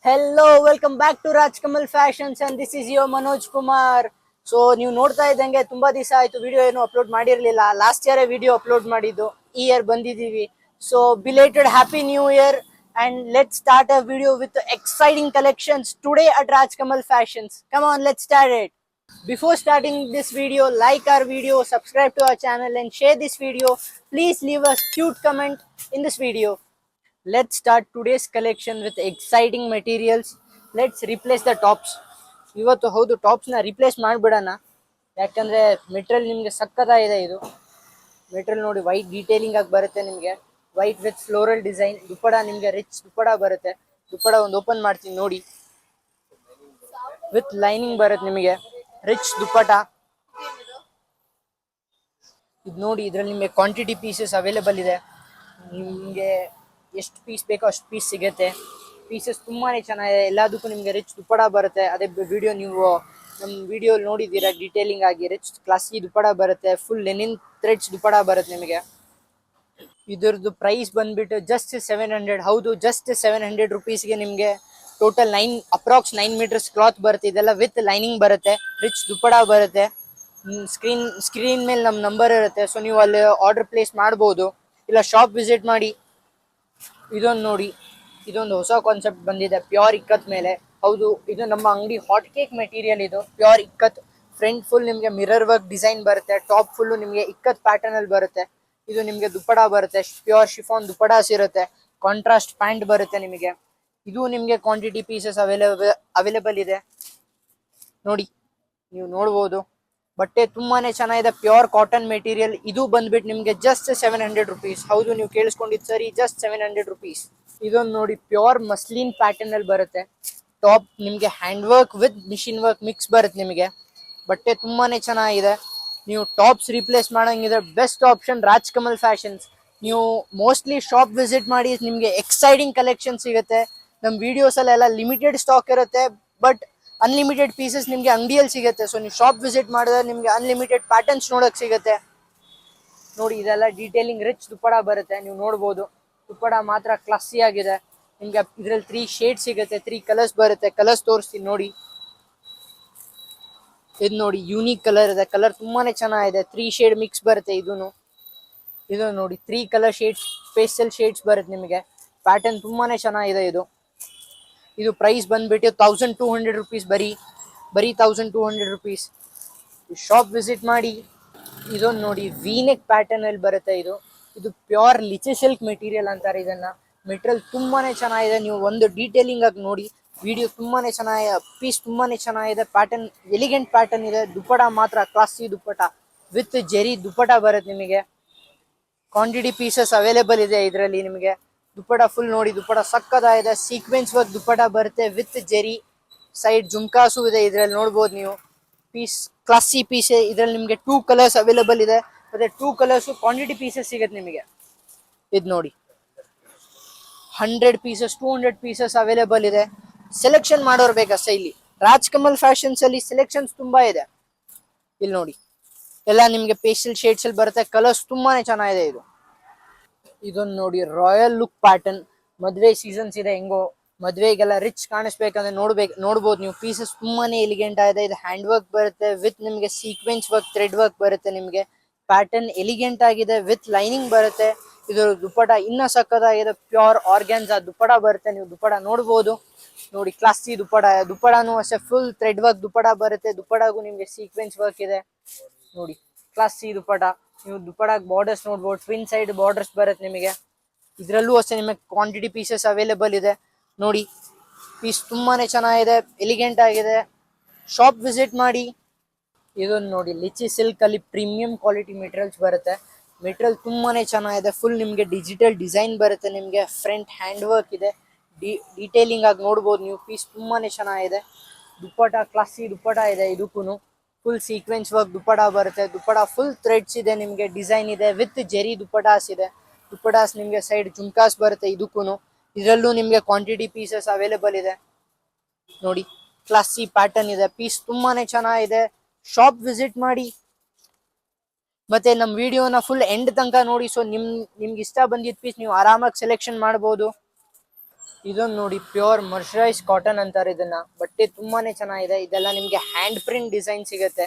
Hello, welcome back to Rajkamal Fashions and this is your Manoj Kumar. So ನೀವು ನೋಡ್ತಾ ಇದ್ದಂಗೆ ತುಂಬಾ ದಿವಸ ಆಯ್ತು ವಿಡಿಯೋ ಏನು ಅಪ್ಲೋಡ್ ಮಾಡಿರಲಿಲ್ಲ. ಲಾಸ್ಟ್ ಇಯರ್ ವಿಡಿಯೋ ಅಪ್ಲೋಡ್ ಮಾಡಿದ್ದು, ಈ ಇಯರ್ ಬಂದಿದ್ದೀವಿ. So belated happy new year and let's start a video with exciting collections today at Rajkamal Fashions. Come on, let's start it. Before starting this video, like our video, subscribe to our channel and share this video. Please leave a cute comment in this video. Let's start today's collection with exciting materials. Let's replace the tops. ಇವತ್ತು ಹೌದು ಟಾಪ್ಸ್ನ replace ಮಾಡಿಬಿಡೋಣ, ಯಾಕಂದರೆ material ನಿಮಗೆ ಸಕ್ಕತ್ತಾಗಿದೆ. ಇದು material ನೋಡಿ, white detailing ಆಗಿ ಬರುತ್ತೆ ನಿಮಗೆ, white with floral design. Dupatta ನಿಮಗೆ ರಿಚ್ ದುಪ್ಪಡ ಬರುತ್ತೆ. ದುಪ್ಪಡ ಒಂದು ಓಪನ್ ಮಾಡ್ತೀನಿ ನೋಡಿ, ವಿತ್ ಲೈನಿಂಗ್ ಬರುತ್ತೆ ನಿಮಗೆ, ರಿಚ್ ದುಪ್ಪಟ. ಇದು ನೋಡಿ, ಇದರಲ್ಲಿ ನಿಮಗೆ ಕ್ವಾಂಟಿಟಿ ಪೀಸಸ್ ಅವೈಲೇಬಲ್ ಇದೆ. ನಿಮಗೆ ಎಷ್ಟು ಪೀಸ್ ಬೇಕೋ ಅಷ್ಟು ಪೀಸ್ ಸಿಗುತ್ತೆ. ಪೀಸಸ್ ತುಂಬಾ ಚೆನ್ನಾಗಿದೆ, ಎಲ್ಲದಕ್ಕೂ ನಿಮಗೆ ರಿಚ್ ದುಪ್ಪಡ ಬರುತ್ತೆ. ಅದೇ ವಿಡಿಯೋ ನೀವು ನಮ್ಮ ವಿಡಿಯೋ ನೋಡಿದ್ದೀರಾ, ಡೀಟೇಲಿಂಗ್ ಆಗಿ ರಿಚ್ ಕ್ಲಾಸಿ ದುಪ್ಪಡ ಬರುತ್ತೆ. ಫುಲ್ ಲೆನಿನ್ ಥ್ರೆಡ್ಸ್ ದುಪ್ಪಡ ಬರುತ್ತೆ ನಿಮಗೆ. ಇದ್ರದ್ದು ಪ್ರೈಸ್ ಬಂದ್ಬಿಟ್ಟು ಜಸ್ಟ್ 700. ಹೌದು, ಜಸ್ಟ್ 700 ರುಪೀಸ್ಗೆ ನಿಮಗೆ ಟೋಟಲ್ ಅಪ್ರಾಕ್ಸ್ 9 ಮೀಟರ್ಸ್ ಕ್ಲಾತ್ ಬರುತ್ತೆ. ಇದೆಲ್ಲ ವಿತ್ ಲೈನಿಂಗ್ ಬರುತ್ತೆ, ರಿಚ್ ದುಪ್ಪಡ ಬರುತ್ತೆ. ಸ್ಕ್ರೀನ್ ಮೇಲೆ ನಮ್ಮ ನಂಬರ್ ಇರುತ್ತೆ, ಸೊ ನೀವು ಅಲ್ಲಿ ಆರ್ಡರ್ ಪ್ಲೇಸ್ ಮಾಡ್ಬೋದು, ಇಲ್ಲ ಶಾಪ್ ವಿಸಿಟ್ ಮಾಡಿ. ಇದೊಂದು ನೋಡಿ, ಇದೊಂದು ಹೊಸ ಕಾನ್ಸೆಪ್ಟ್ ಬಂದಿದೆ ಪ್ಯೂರ್ ಇಕ್ಕತ್ ಮೇಲೆ. ಹೌದು, ಇದು ನಮ್ಮ ಅಂಗಡಿ ಹಾಟ್ ಕೇಕ್ ಮೆಟೀರಿಯಲ್. ಇದು ಪ್ಯೂರ್ ಇಕ್ಕತ್. ಫ್ರಂಟ್ ಫುಲ್ ನಿಮಗೆ ಮಿರರ್ ವರ್ಕ್ ಡಿಸೈನ್ ಬರುತ್ತೆ, ಟಾಪ್ ಫುಲ್ಲು ನಿಮಗೆ ಇಕ್ಕತ್ ಪ್ಯಾಟರ್ನ್ ಅಲ್ಲಿ ಬರುತ್ತೆ. ಇದು ನಿಮಗೆ ದುಪ್ಪಡ ಬರುತ್ತೆ, ಪ್ಯೂರ್ ಶಿಫಾನ್ ದುಪ್ಪಡಾಸ್ ಇರುತ್ತೆ. ಕಾಂಟ್ರಾಸ್ಟ್ ಪ್ಯಾಂಟ್ ಬರುತ್ತೆ ನಿಮಗೆ. ಇದು ನಿಮಗೆ ಕ್ವಾಂಟಿಟಿ ಪೀಸಸ್ ಅವೈಲೇಬಲ್ ಇದೆ ನೋಡಿ, ನೀವು ನೋಡ್ಬೋದು. ಬಟ್ಟೆ ತುಂಬಾನೇ ಚೆನ್ನಾಗಿದೆ, ಪ್ಯೂರ್ ಕಾಟನ್ ಮೆಟೀರಿಯಲ್. ಇದು ಬಂದ್ಬಿಟ್ಟು ನಿಮಗೆ ಜಸ್ಟ್ 700 ರುಪೀಸ್. ಹೌದು, ನೀವು ಕೇಳಿಸ್ಕೊಂಡಿದ್ದು ಸರಿ, ಜಸ್ಟ್ 700 ರುಪೀಸ್. ಇದೊಂದು ನೋಡಿ, ಪ್ಯೂರ್ ಮಸ್ಲಿನ್ ಪ್ಯಾಟರ್ನ್ ಅಲ್ಲಿ ಬರುತ್ತೆ. ಟಾಪ್ ನಿಮಗೆ hand work with machine work mix ಬರುತ್ತೆ ನಿಮಗೆ. ಬಟ್ಟೆ ತುಂಬಾನೇ ಚೆನ್ನಾಗಿದೆ. ನೀವು ಟಾಪ್ಸ್ ರಿಪ್ಲೇಸ್ ಮಾಡಂಗಿದ್ರೆ ಬೆಸ್ಟ್ ಆಪ್ಷನ್ ರಾಜ್ಕಮಲ್ ಫ್ಯಾಷನ್ಸ್. ನೀವು ಮೋಸ್ಟ್ಲಿ ಶಾಪ್ ವಿಸಿಟ್ ಮಾಡಿ, ನಿಮಗೆ ಎಕ್ಸೈಟಿಂಗ್ ಕಲೆಕ್ಷನ್ ಸಿಗುತ್ತೆ. ನಮ್ಮ ವಿಡಿಯೋಸಲ್ಲೆಲ್ಲ ಲಿಮಿಟೆಡ್ ಸ್ಟಾಕ್ ಇರುತ್ತೆ, ಬಟ್ ಅನ್ಲಿಮಿಟೆಡ್ ಪೀಸಸ್ ನಿಮಗೆ ಅಂಗಡಿಯಲ್ಲಿ ಸಿಗುತ್ತೆ. ಸೊ ನೀವು ಶಾಪ್ ವಿಸಿಟ್ ಮಾಡಿದ್ರೆ ನಿಮಗೆ ಅನ್ಲಿಮಿಟೆಡ್ ಪ್ಯಾಟರ್ನ್ಸ್ ನೋಡೋಕೆ ಸಿಗುತ್ತೆ ನೋಡಿ. ಇದೆಲ್ಲ ಡೀಟೇಲಿಂಗ್ ರಿಚ್ ದುಪ್ಪಡ ಬರುತ್ತೆ, ನೀವು ನೋಡ್ಬೋದು. ದುಪ್ಪಡ ಮಾತ್ರ ಕ್ಲಾಸಿ ಆಗಿದೆ ನಿಮಗೆ. ಇದರಲ್ಲಿ 3 ಶೇಡ್ ಸಿಗುತ್ತೆ, 3 ಕಲರ್ಸ್ ಬರುತ್ತೆ. ಕಲರ್ಸ್ ತೋರಿಸ್ತೀನಿ ನೋಡಿ. ಇದು ನೋಡಿ, ಯೂನಿಕ್ ಕಲರ್ ಇದೆ, ಕಲರ್ ತುಂಬಾನೇ ಚೆನ್ನಾಗಿದೆ. 3 ಶೇಡ್ ಮಿಕ್ಸ್ ಬರುತ್ತೆ. ಇದು ನೋಡಿ, 3 ಕಲರ್ ಶೇಡ್ಸ್, ಪೇಸ್ಟಲ್ ಶೇಡ್ಸ್ ಬರುತ್ತೆ ನಿಮಗೆ. ಪ್ಯಾಟರ್ನ್ ತುಂಬಾನೇ ಚೆನ್ನಾಗಿದೆ. ಇದು ಪ್ರೈಸ್ ಬಂದ್ಬಿಟ್ಟು 1200 ರುಪೀಸ್. ಬರೀ 1200 ರುಪೀಸ್. ಶಾಪ್ ವಿಸಿಟ್ ಮಾಡಿ. ಇದೊಂದು ನೋಡಿ, ವೀನೆಕ್ ಪ್ಯಾಟರ್ನ್ ಅಲ್ಲಿ ಬರುತ್ತೆ. ಇದು ಪ್ಯೂರ್ ಲಿಚೆ ಸಿಲ್ಕ್ ಮೆಟೀರಿಯಲ್ ಅಂತಾರೆ ಇದನ್ನ. ಮೆಟೀರಿಯಲ್ ತುಂಬಾನೇ ಚೆನ್ನಾಗಿದೆ, ನೀವು ಒಂದು ಡೀಟೇಲಿಂಗ್ ಆಗಿ ನೋಡಿ. ವಿಡಿಯೋ ತುಂಬಾನೇ ಚೆನ್ನಾಗಿದೆ, ಪೀಸ್ ತುಂಬಾನೇ ಚೆನ್ನಾಗಿದೆ. ಪ್ಯಾಟರ್ನ್ ಎಲಿಗೆಂಟ್ ಪ್ಯಾಟರ್ನ್ ಇದೆ. ದುಪ್ಪಟ ಮಾತ್ರ classy dupatta with Jerry dupatta ಬರುತ್ತೆ ನಿಮಗೆ. ಕ್ವಾಂಟಿಟಿ ಪೀಸಸ್ ಅವೈಲೇಬಲ್ ಇದೆ ಇದರಲ್ಲಿ ನಿಮಗೆ. ದುಪ್ಪಟ ಫುಲ್ ನೋಡಿ, ದುಪ್ಪಟ ಸಕ್ಕದಾಗಿದೆ. ಸೀಕ್ವೆನ್ಸ್ ವರ್ಕ್ ದುಪ್ಪಟ ಬರುತ್ತೆ ವಿತ್ ಜೆರಿ. ಸೈಡ್ ಜುಮ್ಕಾಸು ಇದೆ ಇದರಲ್ಲಿ, ನೋಡ್ಬೋದು ನೀವು. Piece classy piece. ಇದರಲ್ಲಿ ನಿಮಗೆ 2 ಕಲರ್ಸ್ ಅವೈಲೇಬಲ್ ಇದೆ, ಮತ್ತೆ 2 ಕಲರ್ಸ್ ಕ್ವಾಂಟಿಟಿ ಪೀಸಸ್ ಸಿಗುತ್ತೆ ನಿಮಗೆ. ಇದು ನೋಡಿ, 100 ಪೀಸಸ್ 200 ಪೀಸಸ್ ಅವೈಲೇಬಲ್ ಇದೆ. ಸೆಲೆಕ್ಷನ್ ಮಾಡೋರು ಬೇಕಷ್ಟೇ. ಇಲ್ಲಿ ರಾಜ್ಕಮಲ್ ಫ್ಯಾಷನ್ಸ್ ಅಲ್ಲಿ ಸೆಲೆಕ್ಷನ್ಸ್ ತುಂಬಾ ಇದೆ. ಇಲ್ಲಿ ನೋಡಿ, ಎಲ್ಲ ನಿಮಗೆ ಪೇಸ್ಟಲ್ ಶೇಡ್ಸ್ ಅಲ್ಲಿ ಬರುತ್ತೆ. ಕಲರ್ಸ್ ತುಂಬಾನೇ ಚೆನ್ನಾಗಿದೆ. ಇದೊಂದು ನೋಡಿ, ರಾಯಲ್ ಲುಕ್ ಪ್ಯಾಟರ್ನ್. ಮದುವೆ ಸೀಸನ್ಸ್ ಇದೆ, ಹೆಂಗೋ ಮದುವೆಗೆಲ್ಲ ರಿಚ್ ಕಾಣಿಸ್ಬೇಕಂದ್ರೆ ನೋಡ್ಬೋದು ನೀವು. ಪೀಸಸ್ ತುಂಬಾನೇ ಎಲಿಗೆಂಟ್ ಆಗಿದೆ. ಇದು ಹ್ಯಾಂಡ್ ವರ್ಕ್ ಬರುತ್ತೆ ವಿತ್ ನಿಮಗೆ ಸೀಕ್ವೆನ್ಸ್ ವರ್ಕ್, ಥ್ರೆಡ್ ವರ್ಕ್ ಬರುತ್ತೆ ನಿಮಗೆ. ಪ್ಯಾಟರ್ನ್ ಎಲಿಗೆಂಟ್ ಆಗಿದೆ ವಿತ್ ಲೈನಿಂಗ್ ಬರುತ್ತೆ. ಇದು ದುಪ್ಪಟ ಇನ್ನ ಸಕ್ಕದಾಗಿದೆ, ಪ್ಯೂರ್ ಆರ್ಗ್ಯಾನ್ಸಾ ದುಪ್ಪಟ ಬರುತ್ತೆ. ನೀವು ದುಪ್ಪಟ ನೋಡ್ಬೋದು ನೋಡಿ, ಕ್ಲಾಸಿ ದುಪ್ಪಡನೂ ಅಷ್ಟೇ ಫುಲ್ ಥ್ರೆಡ್ ವರ್ಕ್ ದುಪ್ಪಟ ಬರುತ್ತೆ. ದುಪ್ಪಡಗೂ ನಿಮಗೆ ಸೀಕ್ವೆನ್ಸ್ ವರ್ಕ್ ಇದೆ ನೋಡಿ, ಕ್ಲಾಸಿ ದುಪ್ಪಟ. ನೀವು ದುಪ್ಪಡಾಗ ಬಾರ್ಡರ್ಸ್ ನೋಡ್ಬೋದು, ಟ್ವಿನ್ ಸೈಡ್ ಬಾರ್ಡರ್ಸ್ ಬರುತ್ತೆ ನಿಮಗೆ. ಇದರಲ್ಲೂ ಅಷ್ಟೇ ನಿಮಗೆ ಕ್ವಾಂಟಿಟಿ ಪೀಸಸ್ ಅವೈಲೇಬಲ್ ಇದೆ ನೋಡಿ. ಪೀಸ್ ತುಂಬಾನೇ ಚೆನ್ನಾಗಿದೆ, ಎಲಿಗೆಂಟ್ ಆಗಿದೆ. ಶಾಪ್ ವಿಸಿಟ್ ಮಾಡಿ. ಇದೊಂದು ನೋಡಿ, ಲಿಚಿ ಸಿಲ್ಕ್ ಅಲ್ಲಿ ಪ್ರೀಮಿಯಂ ಕ್ವಾಲಿಟಿ ಮೆಟೀರಿಯಲ್ಸ್ ಬರುತ್ತೆ. ಮೆಟೀರಿಯಲ್ ತುಂಬಾನೇ ಚೆನ್ನಾಗಿದೆ. ಫುಲ್ ನಿಮಗೆ ಡಿಜಿಟಲ್ ಡಿಸೈನ್ ಬರುತ್ತೆ ನಿಮಗೆ. ಫ್ರಂಟ್ ಹ್ಯಾಂಡ್ ವರ್ಕ್ ಇದೆ, ಡೀಟೇಲಿಂಗ್ ಆಗಿ ನೋಡ್ಬೋದು ನೀವು. ಪೀಸ್ ತುಂಬಾನೇ ಚೆನ್ನಾಗಿದೆ. ದುಪ್ಪಟ ಕ್ಲಾಸಿ ದುಪ್ಪಟ ಇದೆ. ಇದಕ್ಕೂ ಫುಲ್ ಸೀಕ್ವೆನ್ಸ್ ವರ್ಕ್ ದುಪ್ಪಟ ಬರುತ್ತೆ. ದುಪ್ಪಟ ಫುಲ್ ಥ್ರೆಡ್ಸ್ ಇದೆ ನಿಮಗೆ, ಡಿಸೈನ್ ಇದೆ ವಿತ್ ಜೆರಿ ದುಪ್ಪಟಾಸ್ ಇದೆ. ದುಪ್ಪಟಾಸ್ ನಿಮಗೆ ಸೈಡ್ ಜುಮ್ಕಾಸ್ ಬರುತ್ತೆ. ಇದರಲ್ಲೂ ನಿಮಗೆ ಕ್ವಾಂಟಿಟಿ ಪೀಸಸ್ ಅವೈಲೇಬಲ್ ಇದೆ ನೋಡಿ. ಕ್ಲಾಸಿ ಪ್ಯಾಟರ್ನ್ ಇದೆ, ಪೀಸ್ ತುಂಬಾನೇ ಚೆನ್ನಾಗಿದೆ. ಶಾಪ್ ವಿಸಿಟ್ ಮಾಡಿ, ಮತ್ತೆ ನಮ್ಮ ವಿಡಿಯೋನ ಫುಲ್ ಎಂಡ್ ತನಕ ನೋಡಿ. ಸೊ ನಿಮ್ಗೆ ಇಷ್ಟ ಬಂದಿದ್ದ ಪೀಸ್ ನೀವು ಆರಾಮಾಗಿ ಸೆಲೆಕ್ಷನ್ ಮಾಡ್ಬೋದು. ಇದೊಂದು ನೋಡಿ, ಪ್ಯೂರ್ ಮರ್ಷರೈಸ್ ಕಾಟನ್ ಅಂತಾರೆ ಇದನ್ನ. ಬಟ್ಟೆ ತುಂಬಾನೇ ಚೆನ್ನಾಗಿದೆ. ಇದೆಲ್ಲ ನಿಮ್ಗೆ ಹ್ಯಾಂಡ್ ಪ್ರಿಂಟ್ ಡಿಸೈನ್ ಸಿಗುತ್ತೆ.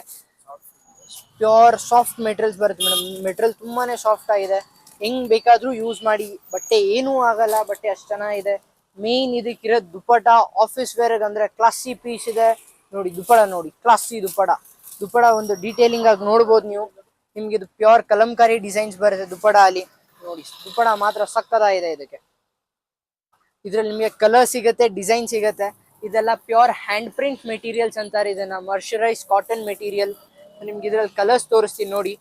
ಪ್ಯೂರ್ ಸಾಫ್ಟ್ ಮೆಟೀರಿಯಲ್ಸ್ ಬರುತ್ತೆ ಮೇಡಮ್. ಮೆಟೀರಿಯಲ್ ತುಂಬಾನೇ ಸಾಫ್ಟ್ ಆಗಿದೆ. ಹೆಂಗ್ ಬೇಕಾದ್ರೂ ಯೂಸ್ ಮಾಡಿ, ಬಟ್ಟೆ ಏನೂ ಆಗಲ್ಲ. ಬಟ್ಟೆ ಅಷ್ಟು ಚೆನ್ನಾಗಿದೆ. ಮೇನ್ ಇದಕ್ಕಿರೋದು ದುಪ್ಪಟ. ಆಫೀಸ್ ವೇರ್ ಅಂದ್ರೆ ಕ್ಲಾಸಿ ಪೀಸ್ ಇದೆ ನೋಡಿ. ದುಪ್ಪಡ ನೋಡಿ, ಕ್ಲಾಸಿ ದುಪ್ಪಡ. ದುಪ್ಪಡ ಒಂದು ಡೀಟೇಲಿಂಗ್ ಆಗಿ ನೋಡ್ಬೋದು ನೀವು. ನಿಮ್ಗೆ ಇದು ಪ್ಯೂರ್ ಕಲಂಕಾರಿ ಡಿಸೈನ್ಸ್ ಬರುತ್ತೆ ದುಪ್ಪಡ ಅಲ್ಲಿ ನೋಡಿ. ದುಪ್ಪಡ ಮಾತ್ರ ಸಕ್ಕತ್ತಾಗಿದೆ ಇದಕ್ಕೆ. ಇದ್ರಲ್ಲಿ ನಿಮಗೆ ಕಲರ್ ಸಿಗುತ್ತೆ, ಡಿಸೈನ್ ಸಿಗುತ್ತೆ. ಇದೆಲ್ಲ ಪ್ಯೂರ್ ಹ್ಯಾಂಡ್ ಪ್ರಿಂಟ್ ಮೆಟೀರಿಯಲ್ಸ್ ಅಂತಾರೆ ಇದನ್ನ, ಮರ್ಷರೈಸ್ ಕಾಟನ್ ಮೆಟೀರಿಯಲ್. ನಿಮ್ಗೆ ಇದ್ರಲ್ಲಿ ಕಲರ್ಸ್ ತೋರಿಸ್ತೀನಿ ನೋಡಿ.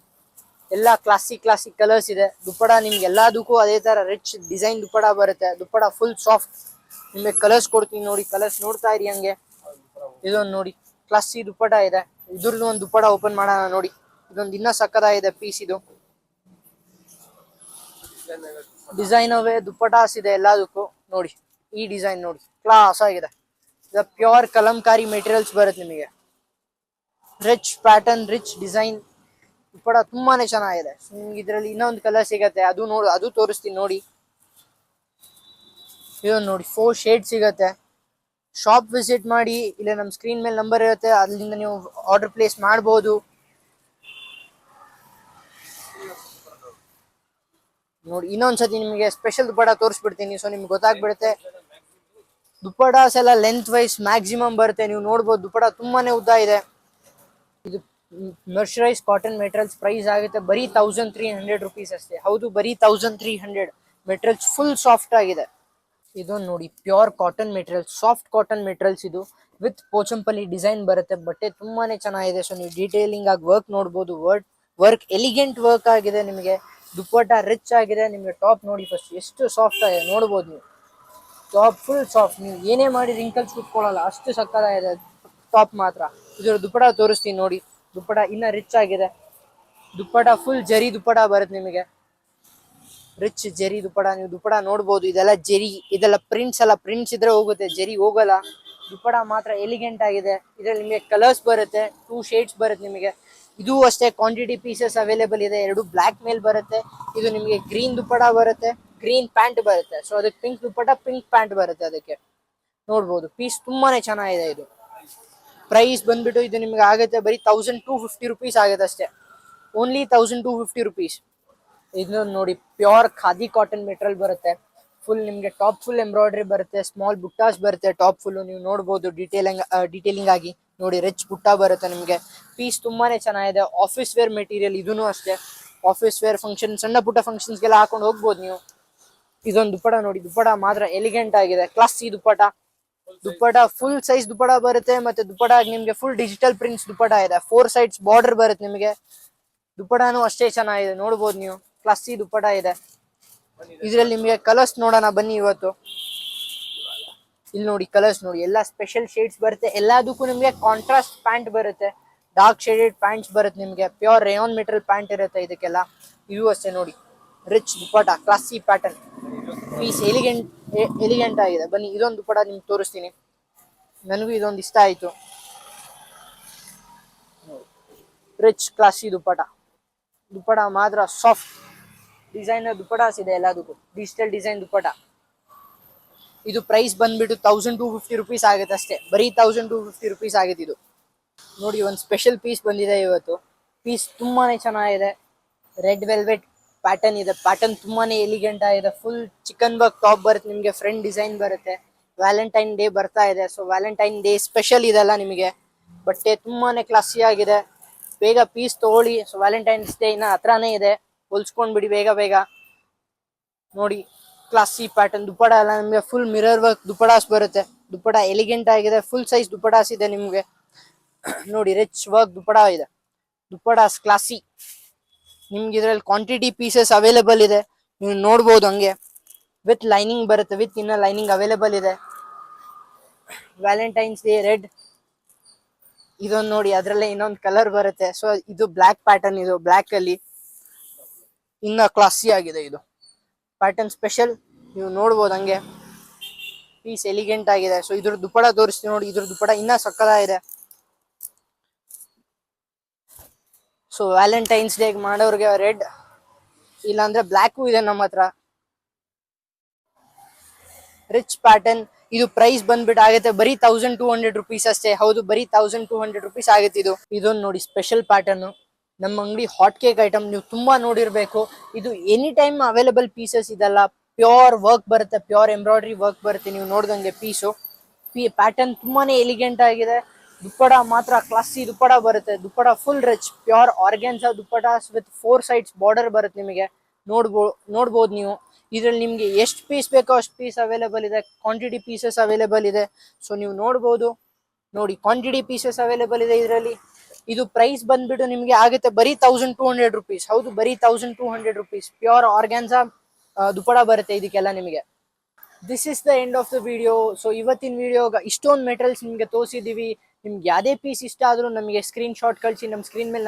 ಎಲ್ಲ ಕ್ಲಾಸಿಕ್ ಕಲರ್ಸ್ ಇದೆ. ದುಪ್ಪಡ ನಿಮ್ಗೆ ಎಲ್ಲದಕ್ಕೂ ಅದೇ ತರ ರಿಚ್ ಡಿಸೈನ್ ದುಪ್ಪಡ ಬರುತ್ತೆ. Dupatta full soft. ನಿಮ್ಗೆ ಕಲರ್ಸ್ ಕೊಡ್ತೀನಿ ನೋಡಿ, ಕಲರ್ಸ್ ನೋಡ್ತಾ ಇರಿ ಹಂಗೆ. ಇದೊಂದು ನೋಡಿ, ಕ್ಲಾಸಿ ದುಪ್ಪಡ ಇದೆ. ಇದ್ರದ್ದು ಒಂದು ದುಪ್ಪಡ ಓಪನ್ ಮಾಡೋಣ ನೋಡಿ. ಇದೊಂದು ಇನ್ನ ಸಕ್ಕತ್ತಾಗಿದೆ ಪೀಸ್. ಇದು ಡಿಸೈನ್ ಅವೇ ದುಪ್ಪಟಾಸ್ ಇದೆ ಎಲ್ಲದಕ್ಕೂ ನೋಡಿ. ಈ ಡಿಸೈನ್ ನೋಡಿ, ಕ್ಲಾಸ್ ಆಗಿದೆ. ಇದು ಪ್ಯೂರ್ ಕಲಂಕಾರಿ ಮೆಟೀರಿಯಲ್ಸ್ ಬರುತ್ತೆ ನಿಮಗೆ. Rich pattern, rich design dupatta ತುಂಬಾನೇ ಚೆನ್ನಾಗಿದೆ. ನಿಮ್ಗೆ ಇದರಲ್ಲಿ ಇನ್ನೊಂದು ಕಲರ್ ಸಿಗತ್ತೆ, ಅದು ತೋರಿಸ್ತೀನಿ ನೋಡಿ. ಇದೊಂದು ನೋಡಿ, 4 ಶೇಡ್ ಸಿಗತ್ತೆ. ಶಾಪ್ ವಿಸಿಟ್ ಮಾಡಿ, ಇಲ್ಲ ನಮ್ಮ ಸ್ಕ್ರೀನ್ ಮೇಲೆ ನಂಬರ್ ಇರುತ್ತೆ, ಅಲ್ಲಿಂದ ನೀವು ಆರ್ಡರ್ ಪ್ಲೇಸ್ ಮಾಡ್ಬೋದು ನೋಡಿ. ಇನ್ನೊಂದ್ಸತಿ ನಿಮಗೆ ಸ್ಪೆಷಲ್ ದುಪ್ಪಡ ತೋರಿಸ್ಬಿಡ್ತೀನಿ, ಸೊ ನಿಮ್ಗೆ ಗೊತ್ತಾಗ್ಬಿಡುತ್ತೆ. ದುಪ್ಪಡಾಸ್ ಎಲ್ಲ ಲೆಂತ್ ವೈಸ್ ಮ್ಯಾಕ್ಸಿಮಮ್ ಬರುತ್ತೆ. ನೀವು ನೋಡ್ಬೋದು ದುಪ್ಪಡ ತುಂಬಾನೇ ಉದ್ದ ಇದೆ. ಇದು ಮರ್ಷರೈಸ್ ಕಾಟನ್ ಮೆಟೀರಿಯಲ್ಸ್ ಪ್ರೈಸ್ ಆಗುತ್ತೆ ಬರೀ 1300 ರುಪೀಸ್ ಅಷ್ಟೇ. ಹೌದು, ಬರೀ 1300. ಮೆಟೀರಿಯಲ್ಸ್ ಫುಲ್ ಸಾಫ್ಟ್ ಆಗಿದೆ. ಇದೊಂದು ನೋಡಿ, pure cotton material, soft cotton materials. ಇದು ವಿತ್ ಪೋಚಂಪಲ್ಲಿ ಡಿಸೈನ್ ಬರುತ್ತೆ. ಬಟ್ಟೆ ತುಂಬಾನೇ ಚೆನ್ನಾಗಿದೆ. ಸೊ ನೀವು ಡೀಟೇಲಿಂಗ್ ಆಗಿ ವರ್ಕ್ ನೋಡ್ಬೋದು. ವರ್ಕ್ ಎಲಿಗೆಂಟ್ ವರ್ಕ್ ಆಗಿದೆ. ನಿಮಗೆ ದುಪ್ಪಟ್ಟ ರಿಚ್ ಆಗಿದೆ. ನಿಮಗೆ ಟಾಪ್ ನೋಡಿ ಫಸ್ಟ್ ಎಷ್ಟು ಸಾಫ್ಟ್ ಆಗಿದೆ ನೋಡ್ಬೋದು ನೀವು. Top full soft. ನೀವು ಏನೇ ಮಾಡಿ ರಿಂಕಲ್ಸ್ ಕುತ್ಕೊಳ್ಳಲ್ಲ, ಅಷ್ಟು ಸಕ್ಕತ್ತಾಗಿದೆ ಟಾಪ್ ಮಾತ್ರ. ಇದರ ದುಪ್ಪಡ ತೋರಿಸ್ತೀನಿ ನೋಡಿ. ದುಪ್ಪಡ ಇನ್ನ ರಿಚ್ ಆಗಿದೆ. ದುಪ್ಪಡ ಫುಲ್ ಜರಿ ದುಪ್ಪಡ ಬರುತ್ತೆ ನಿಮಗೆ. ರಿಚ್ ಜರಿ ದುಪ್ಪಡ. ನೀವು ದುಪ್ಪಡ ನೋಡ್ಬೋದು. ಇದೆಲ್ಲ ಜರಿ, ಇದೆಲ್ಲ ಪ್ರಿಂಟ್ಸ್ ಎಲ್ಲ. ಪ್ರಿಂಟ್ಸ್ ಇದ್ರೆ ಹೋಗುತ್ತೆ, ಜರಿ ಹೋಗಲ್ಲ. ದುಪ್ಪಡ ಮಾತ್ರ ಎಲಿಗೆಂಟ್ ಆಗಿದೆ. ಇದ್ರಲ್ಲಿ ನಿಮಗೆ ಕಲರ್ಸ್ ಬರುತ್ತೆ, 2 ಶೇಡ್ಸ್ ಬರುತ್ತೆ ನಿಮಗೆ. ಇದು ಅಷ್ಟೇ ಕ್ವಾಂಟಿಟಿ ಪೀಸಸ್ ಅವೈಲೇಬಲ್ ಇದೆ. 2 ಬ್ಲ್ಯಾಕ್ ಮೇಲ್ ಬರುತ್ತೆ. ಇದು ನಿಮಗೆ ಗ್ರೀನ್ ದುಪ್ಪಡ ಬರುತ್ತೆ, ಗ್ರೀನ್ ಪ್ಯಾಂಟ್ ಬರುತ್ತೆ. ಸೊ ಅದಕ್ಕೆ ಪಿಂಕ್ ದುಪ್ಪಟ, ಪಿಂಕ್ ಪ್ಯಾಂಟ್ ಬರುತ್ತೆ. ಅದಕ್ಕೆ ನೋಡ್ಬೋದು. ಪೀಸ್ ತುಂಬಾನೇ ಚೆನ್ನಾಗಿದೆ. ಇದು ಪ್ರೈಸ್ ಬಂದ್ಬಿಟ್ಟು ಇದು ನಿಮ್ಗೆ ಆಗುತ್ತೆ ಬರೀ 1250 ರುಪೀಸ್ ಆಗುತ್ತೆ ಅಷ್ಟೇ. Only 1250 rupees. ಇದನ್ನ ನೋಡಿ, ಪ್ಯೂರ್ ಖಾದಿ ಕಾಟನ್ ಮೆಟೀರಿಯಲ್ ಬರುತ್ತೆ. ಫುಲ್ ನಿಮ್ಗೆ ಟಾಪ್ ಫುಲ್ ಎಂಬ್ರಾಯ್ಡ್ರಿ ಬರುತ್ತೆ. ಸ್ಮಾಲ್ ಬುಟ್ಟಾಸ್ ಬರುತ್ತೆ ಟಾಪ್ ಫುಲ್. ನೀವು ನೋಡ್ಬೋದು ಡೀಟೇಲಿಂಗ್ ಆಗಿ ನೋಡಿ. ರಿಚ್ ಬುಟ್ಟ ಬರುತ್ತೆ ನಿಮಗೆ. ಪೀಸ್ ತುಂಬಾನೇ ಚೆನ್ನಾಗಿದೆ. ಆಫೀಸ್ ವೇರ್ ಮೆಟೀರಿಯಲ್ ಇದೂ ಅಷ್ಟೇ. ಆಫೀಸ್ ವೇರ್ ಫಂಕ್ಷನ್, ಸಣ್ಣ ಪುಟ್ಟ ಫಂಕ್ಷನ್ಸ್ಗೆಲ್ಲ ಹಾಕೊಂಡು ಹೋಗ್ಬೋದು ನೀವು. ಇದೊಂದು ದುಪ್ಪಡ ನೋಡಿ. ದುಪ್ಪಡ ಮಾತ್ರ ಎಲಿಗೆಂಟ್ ಆಗಿದೆ. Classy dupatta. Dupatta full size dupatta ಬರುತ್ತೆ. ಮತ್ತೆ ದುಪ್ಪಡ ನಿಮ್ಗೆ ಫುಲ್ ಡಿಜಿಟಲ್ ಪ್ರಿಂಟ್ಸ್ ದುಪ್ಪಡ ಇದೆ. 4 ಸೈಡ್ಸ್ ಬಾರ್ಡರ್ ಬರುತ್ತೆ ನಿಮಗೆ. ದುಪ್ಪಡಾನು ಅಷ್ಟೇ ಚೆನ್ನಾಗಿದೆ ನೋಡ್ಬೋದು ನೀವು. ಕ್ಲಾಸಿ ದುಪ್ಪಡ ಇದೆ. ಇದ್ರಲ್ಲಿ ನಿಮಗೆ ಕಲರ್ಸ್ ನೋಡೋಣ ಬನ್ನಿ ಇವತ್ತು. ಇಲ್ಲಿ ನೋಡಿ, ಕಲರ್ಸ್ ನೋಡಿ, ಎಲ್ಲ ಸ್ಪೆಷಲ್ ಶೇಡ್ಸ್ ಬರುತ್ತೆ. ಎಲ್ಲದಕ್ಕೂ ನಿಮಗೆ ಕಾಂಟ್ರಾಸ್ಟ್ ಪ್ಯಾಂಟ್ ಬರುತ್ತೆ. ಡಾರ್ಕ್ ಶೇಡೆಡ್ ಪ್ಯಾಂಟ್ಸ್ ಬರುತ್ತೆ ನಿಮಗೆ. ಪ್ಯೂರ್ ರೇಯಾನ್ ಮೆಟೀರಿಯಲ್ ಪ್ಯಾಂಟ್ ಇರುತ್ತೆ ಇದಕ್ಕೆಲ್ಲ. ಇದು ಅಷ್ಟೇ ನೋಡಿ, ರಿಚ್ ದುಪ್ಪಟ, ಕ್ಲಾಸಿ ಪ್ಯಾಟರ್ನ್. ಪೀಸ್ ಎಲಿಗೆಂಟ್ ಆಗಿದೆ. ಬನ್ನಿ ಇದೊಂದು ದುಪ್ಪಟ ನಿಮ್ಗೆ ತೋರಿಸ್ತೀನಿ. ನನಗೂ ಇದೊಂದು ಇಷ್ಟ ಆಯ್ತು. Rich classy dupatta. ದುಪ್ಪಟ ಮಾತ್ರ ಸಾಫ್ಟ್ ಡಿಸೈನರ್ ದುಪ್ಪಟಾಸ್ ಇದೆ ಎಲ್ಲದಕ್ಕೂ. Digital design dupatta. ಇದು ಪ್ರೈಸ್ ಬಂದ್ಬಿಟ್ಟು 1250 ರುಪೀಸ್ ಆಗುತ್ತೆ ಅಷ್ಟೇ. ಬರೀ 1250 ರುಪೀಸ್ ಆಗುತ್ತೆ ಇದು ನೋಡಿ. ಒಂದು ಸ್ಪೆಷಲ್ ಪೀಸ್ ಬಂದಿದೆ ಇವತ್ತು. ಪೀಸ್ ತುಂಬಾನೇ ಚೆನ್ನಾಗಿದೆ. ರೆಡ್ ವೆಲ್ವೆಟ್ ಪ್ಯಾಟರ್ನ್ ಇದೆ. ಪ್ಯಾಟರ್ನ್ ತುಂಬಾನೇ ಎಲಿಗೆಂಟ್ ಆಗಿದೆ. ಫುಲ್ ಚಿಕನ್ ವರ್ಕ್ ಟಾಪ್ ಬರುತ್ತೆ ನಿಮಗೆ. ಫ್ರಂಟ್ ಡಿಸೈನ್ ಬರುತ್ತೆ. ವ್ಯಾಲೆಂಟೈನ್ ಡೇ ಬರ್ತಾ ಇದೆ. ಸೊ ವ್ಯಾಲೆಂಟೈನ್ ಡೇ ಸ್ಪೆಷಲ್ ಇದೆಲ್ಲ ನಿಮಗೆ. ಬಟ್ಟೆ ತುಂಬಾನೇ ಕ್ಲಾಸಿ ಆಗಿದೆ. ಬೇಗ ಪೀಸ್ ತಗೊಳ್ಳಿ. ಸೊ ವ್ಯಾಲೆಂಟೈನ್ಸ್ ಡೇ ಇನ್ನ ಹತ್ರನೇ ಇದೆ. ಹೊಲ್ಸ್ಕೊಂಡ್ಬಿಡಿ ಬೇಗ ನೋಡಿ. ಕ್ಲಾಸಿ ಪ್ಯಾಟರ್ನ್ ದುಪ್ಪಡ ಎಲ್ಲ ನಿಮಗೆ. ಫುಲ್ ಮಿರರ್ ವರ್ಕ್ ದುಪ್ಪಡಾಸ್ ಬರುತ್ತೆ. ದುಪ್ಪಡ ಎಲಿಗೆಂಟ್ ಆಗಿದೆ. ಫುಲ್ ಸೈಜ್ ದುಪ್ಪಡಾಸ್ ಇದೆ ನಿಮಗೆ ನೋಡಿ. ರಿಚ್ ವರ್ಕ್ ದುಪ್ಪಡ ಇದೆ. ದುಪ್ಪಡಾಸ್ ಕ್ಲಾಸಿ. ನಿಮ್ಗೆ ಇದ್ರಲ್ಲಿ ಕ್ವಾಂಟಿಟಿ ಪೀಸಸ್ ಅವೈಲೇಬಲ್ ಇದೆ. ನೀವು ನೋಡ್ಬೋದು ಹಂಗೆ. ವಿತ್ ಲೈನಿಂಗ್ ಬರುತ್ತೆ. ವಿತ್ ಇನ್ನ ಲೈನಿಂಗ್ ಅವೈಲೇಬಲ್ ಇದೆ. Valentine's day red. ಇದೊಂದು ನೋಡಿ, ಅದರಲ್ಲೇ ಇನ್ನೊಂದು ಕಲರ್ ಬರುತ್ತೆ. ಸೊ ಇದು ಬ್ಲ್ಯಾಕ್ ಪ್ಯಾಟರ್ನ್. ಇದು ಬ್ಲ್ಯಾಕ್ ಅಲ್ಲಿ ಇನ್ನ ಕ್ಲಾಸಿ ಆಗಿದೆ. ಇದು ಪ್ಯಾಟರ್ನ್ ಸ್ಪೆಷಲ್. ನೀವು ನೋಡ್ಬೋದು ಹಂಗೆ. ಪೀಸ್ ಎಲಿಗೆಂಟ್ ಆಗಿದೆ. ಸೊ ಇದ್ರ ದುಪ್ಪಡ ತೋರಿಸ್ತೀವಿ ನೋಡಿ. ಇದ್ರ ದುಪ್ಪಡ ಇನ್ನ ಸಕ್ಕತ್ತಾಗಿದೆ. ಸೊ ವ್ಯಾಲೆಂಟೈನ್ಸ್ ಡೇ ಮಾಡೋರಿಗೆ ರೆಡ್, ಇಲ್ಲಾಂದ್ರೆ ಬ್ಲ್ಯಾಕು ಇದೆ ನಮ್ಮ ಹತ್ರ. Rich pattern. ಇದು ಪ್ರೈಸ್ ಬಂದ್ಬಿಟ್ಟು ಆಗುತ್ತೆ ಬರೀ 1200 ರುಪೀಸ್ ಅಷ್ಟೇ. ಹೌದು, ಬರೀ 1200 ರುಪೀಸ್ ಆಗುತ್ತೆ ಇದು. ಇದೊಂದು ನೋಡಿ ಸ್ಪೆಷಲ್ ಪ್ಯಾಟರ್ನ್, ನಮ್ಮ ಅಂಗಡಿ ಹಾಟ್ ಕೇಕ್ ಐಟಮ್ ನೀವು ತುಂಬಾ ನೋಡಿರ್ಬೇಕು. ಇದು ಎನಿ ಟೈಮ್ ಅವೈಲೇಬಲ್ ಪೀಸಸ್ ಇದೆಲ್ಲ. ಪ್ಯೂರ್ ವರ್ಕ್ ಬರುತ್ತೆ, ಪ್ಯೂರ್ ಎಂಬ್ರಾಯ್ಡ್ರಿ ವರ್ಕ್ ಬರುತ್ತೆ. ನೀವು ನೋಡ್ದಂಗೆ ಪೀಸು ಪ್ಯಾಟರ್ನ್ ತುಂಬಾನೇ ಎಲಿಗೆಂಟ್ ಆಗಿದೆ. ದುಪ್ಪಡ ಮಾತ್ರ ಕ್ಲಾಸಿ ದುಪ್ಪಡ ಬರುತ್ತೆ. Dupatta full rich pure organza dupatta with 4 sides border ಬರುತ್ತೆ. ನಿಮಗೆ ನೋಡ್ಬೋದು ನೀವು. ಇದ್ರಲ್ಲಿ ನಿಮ್ಗೆ ಎಷ್ಟು ಪೀಸ್ ಬೇಕೋ ಅಷ್ಟು ಪೀಸ್ ಅವೈಲೇಬಲ್ ಇದೆ. ಕ್ವಾಂಟಿಟಿ ಪೀಸಸ್ ಅವೈಲೇಬಲ್ ಇದೆ. ಸೊ ನೀವು ನೋಡ್ಬೋದು, ನೋಡಿ ಕ್ವಾಂಟಿಟಿ ಪೀಸಸ್ ಅವೈಲೇಬಲ್ ಇದೆ ಇದರಲ್ಲಿ. ಇದು ಪ್ರೈಸ್ ಬಂದ್ಬಿಟ್ಟು ನಿಮ್ಗೆ ಆಗುತ್ತೆ ಬರೀ 1200 ರುಪೀಸ್. ಹೌದು, ಬರೀ 1200 ರುಪೀಸ್. ಪ್ಯೂರ್ ಆರ್ಗ್ಯಾನ್ಸಾ ದುಪ್ಪಡ ಬರುತ್ತೆ ಇದಕ್ಕೆಲ್ಲ ನಿಮಗೆ. This is the end of the video. So ಇವತ್ತಿನ ವಿಡಿಯೋಗ ಇಷ್ಟೊಂದು ಮೆಟೀರಿಯಲ್ಸ್ ನಿಮಗೆ ತೋರಿಸಿದೀವಿ. ನಿಮ್ಗೆ ಯಾವುದೇ ಪೀಸ್ ಇಷ್ಟ ಆದ್ರೂ ನಮಗೆ ಸ್ಕ್ರೀನ್ ಶಾಟ್ ಕಳಿಸಿ. ನಮ್ಮ ಸ್ಕ್ರೀನ್ ಮೇಲೆ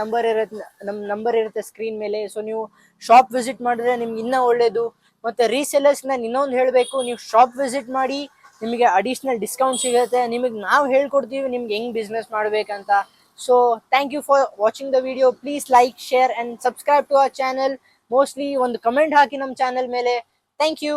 ನಂಬರ್ ಇರುತ್ತೆ ಸ್ಕ್ರೀನ್ ಮೇಲೆ. ಸೊ ನೀವು ಶಾಪ್ ವಿಸಿಟ್ ಮಾಡಿದ್ರೆ ನಿಮ್ಗೆ ಇನ್ನೂ ಒಳ್ಳೇದು. ಮತ್ತೆ ರೀಸೆಲ್ಲರ್ಸ್ನ ಇನ್ನೊಂದು ಹೇಳಬೇಕು, ನೀವು ಶಾಪ್ ವಿಸಿಟ್ ಮಾಡಿ, ನಿಮಗೆ ಅಡಿಷ್ನಲ್ ಡಿಸ್ಕೌಂಟ್ ಸಿಗುತ್ತೆ. ನಿಮಗೆ ನಾವು ಹೇಳ್ಕೊಡ್ತೀವಿ ನಿಮ್ಗೆ ಹೆಂಗ್ ಬಿಸ್ನೆಸ್ ಮಾಡ್ಬೇಕಂತ. So thank you for watching the video. Please like, share and subscribe to our channel. Mostly ಒಂದು ಕಮೆಂಟ್ ಹಾಕಿ ನಮ್ಮ ಚಾನಲ್ ಮೇಲೆ. Thank you.